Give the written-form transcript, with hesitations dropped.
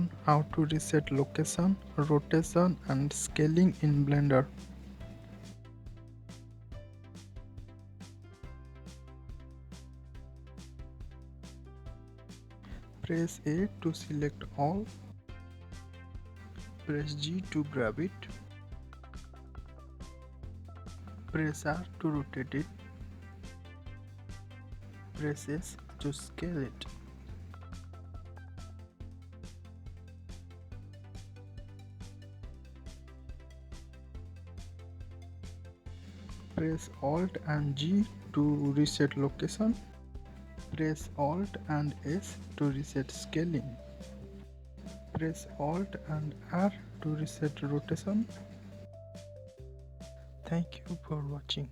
learn how to reset location, rotation and scaling in Blender. Press A to select all. Press G to grab it. Press R to rotate it. Press S to scale it. Press Alt and G to reset location. Press Alt and S to reset scaling. Press Alt and R to reset rotation. Thank you for watching.